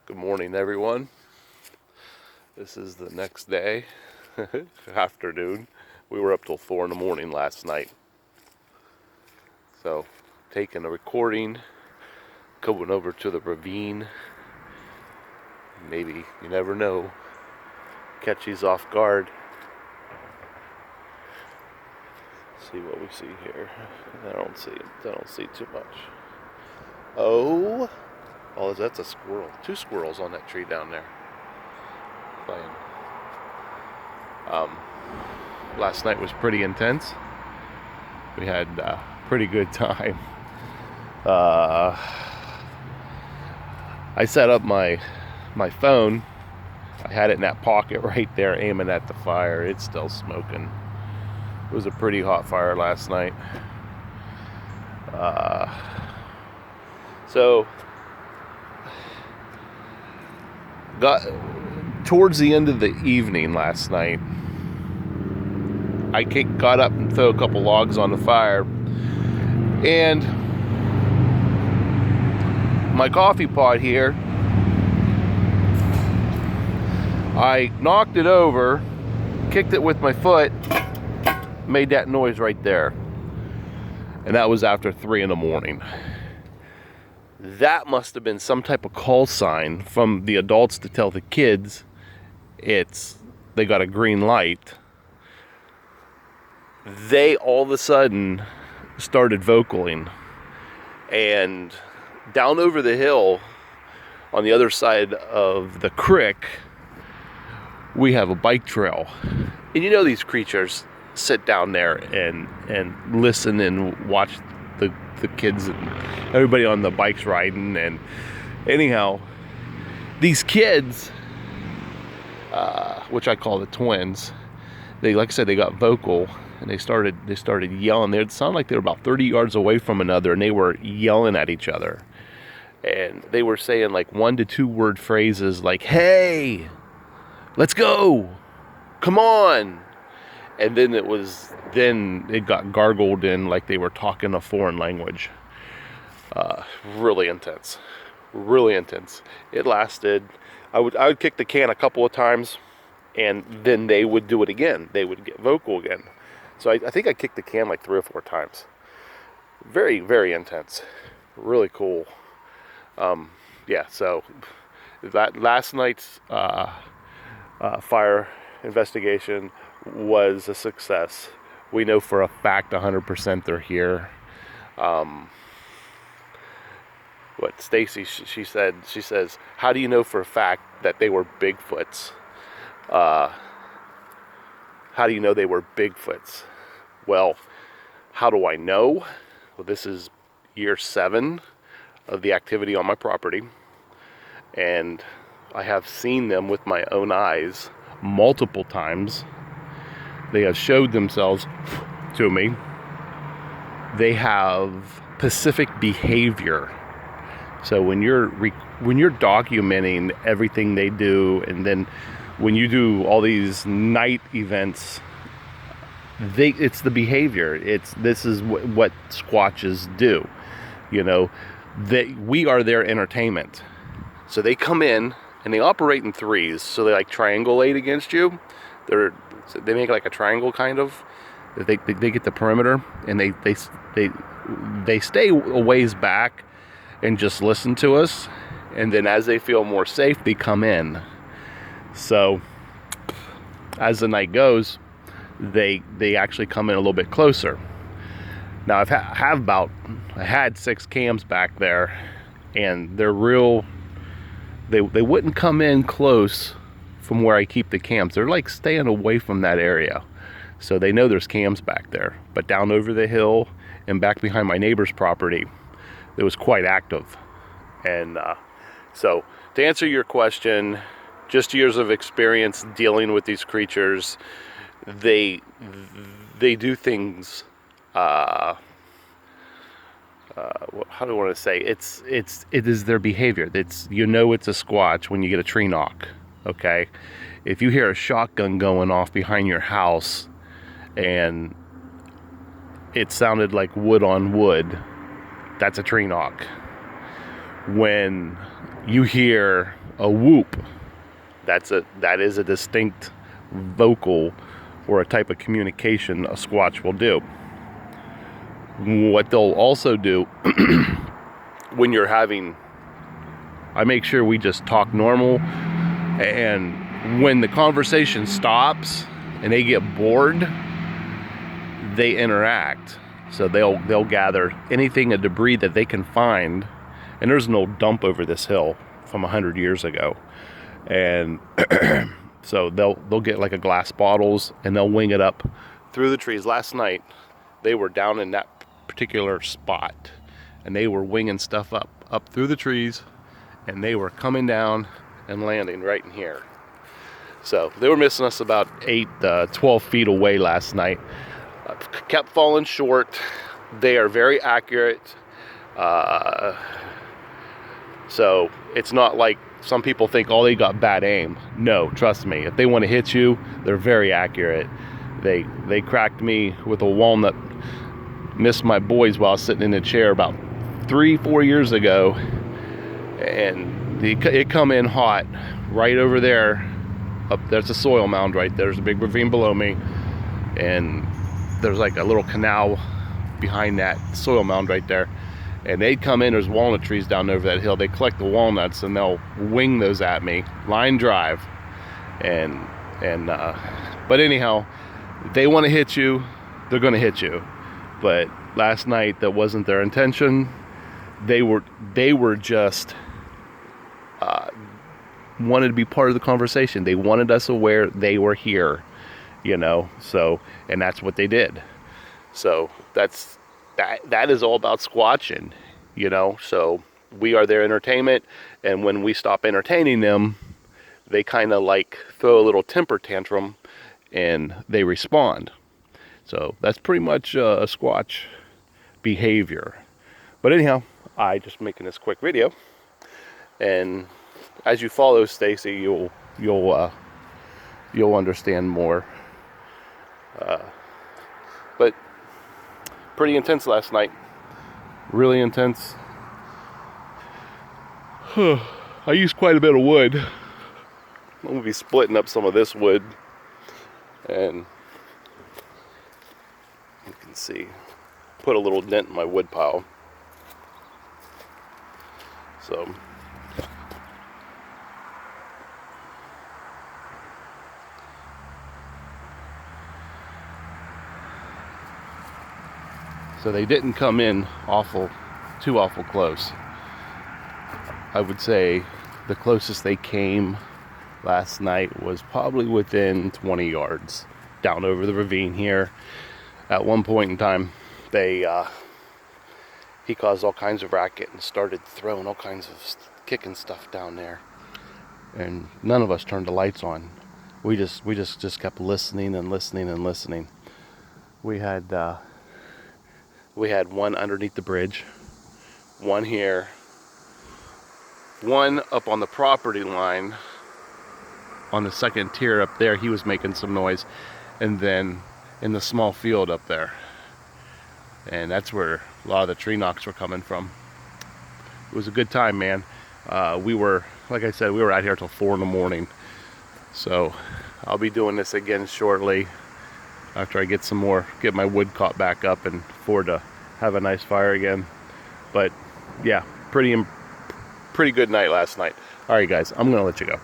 Good morning, everyone. This is the next day, afternoon. We were up till 4 in the morning last night. So, taking a recording, going over to the ravine. Maybe, you never know, catch these off guard. See what we see here. I don't see too much. Oh, that's a squirrel. 2 squirrels on that tree down there playing. Last night was pretty intense. We had a pretty good time. I set up my phone. I had it in that pocket right there, aiming at the fire. It's still smoking. It was a pretty hot fire last night. So got towards the end of the evening last night, I got up and threw a couple logs on the fire, and my coffee pot here, I knocked it over, kicked it with my foot, made that noise right there. And that was after 3 in the morning. That must have been some type of call sign from the adults to tell the kids they got a green light. They all of a sudden started vocaling, and down over the hill on the other side of the creek, we have a bike trail. And you know, these creatures sit down there and listen and watch the kids and everybody on the bikes riding. And anyhow, these kids, which I call the twins, they, like I said, they got vocal, and they started yelling. It sounded like they were about 30 yards away from another, and they were yelling at each other. And they were saying like 1 to 2 word phrases like, "Hey, let's go, come on." And then it got gargled in like they were talking a foreign language. Really intense. It lasted. I would kick the can a couple of times, and then they would do it again. They would get vocal again. So I think I kicked the can like 3 or 4 times. Very, very intense. Really cool. So that last night's fire investigation was a success. We know for a fact 100% they're here. What Stacy, she says, how do you know for a fact that they were Bigfoots? How do you know they were Bigfoots? Well, how do I know? Well, this is year 7 of the activity on my property, and I have seen them with my own eyes multiple times. They have showed themselves to me. They have specific behavior. So when you're documenting everything they do, and then when you do all these night events, it's the behavior. This is what Squatches do. You know, we are their entertainment. So they come in and they operate in 3s. So they like triangulate against you. They make like a triangle kind of. They get the perimeter, and they stay a ways back and just listen to us. And then as they feel more safe, they come in. So as the night goes, they actually come in a little bit closer. Now I had 6 cams back there, and they're real. They wouldn't come in close from where I keep the cams. They're like staying away from that area. So they know there's cams back there. But down over the hill and back behind my neighbor's property, it was quite active. And so to answer your question, just years of experience dealing with these creatures. They do things. How do I want to say? It is their behavior. It's a Squatch when you get a tree knock. Okay, if you hear a shotgun going off behind your house, and it sounded like wood on wood, that's a tree knock. When you hear a whoop. That is a distinct vocal or a type of communication a squatch will do. What they'll also do when you're having, I make sure we just talk normal, and when the conversation stops and they get bored, they interact. So they'll gather anything, a debris that they can find, and there's an old dump over this hill from 100 years ago, and so they'll get like a glass bottles and they'll wing it up through the trees. Last night they were down in that particular spot and they were winging stuff up through the trees, and they were coming down and landing right in here. So they were missing us about 12 feet away last night. Kept falling short. They are very accurate. So it's not like some people think, oh, they got bad aim. No, trust me. If they want to hit you, they're very accurate. They cracked me with a walnut, missed my boys while I was sitting in a chair about 3-4 years ago, and it come in hot right over there. Up there's a soil mound right there. There's a big ravine below me, and there's like a little canal behind that soil mound right there. And they'd come in, there's walnut trees down over that hill. They collect the walnuts and they'll wing those at me, line drive. But anyhow, they want to hit you, they're going to hit you. But last night, that wasn't their intention. They were just wanted to be part of the conversation. They wanted us aware they were here, you know. So, and that's what they did. So that is all about squatching, you know. So we are their entertainment, and when we stop entertaining them, they kind of like throw a little temper tantrum and they respond. So that's pretty much a squatch behavior. But anyhow, I just making this quick video, and as you follow Stacy, you'll understand more. But pretty intense last night. Really intense. I used quite a bit of wood. I'm gonna be splitting up some of this wood, and you can see, put a little dent in my wood pile. So they didn't come in too awful close. I would say the closest they came last night was probably within 20 yards down over the ravine here. At one point in time, he caused all kinds of racket and started throwing all kinds of kicking stuff down there, and none of us turned the lights on. We just kept listening and listening and listening. We had one underneath the bridge, one here, one up on the property line on the second tier up there. He was making some noise, and then in the small field up there, and that's where a lot of the tree knocks were coming from. It was a good time, man. We were, like I said, we were out here till 4 in the morning. So I'll be doing this again shortly after I get my wood caught back up and forward to have a nice fire again. But yeah, pretty good night last night. All right, guys, I'm gonna let you go.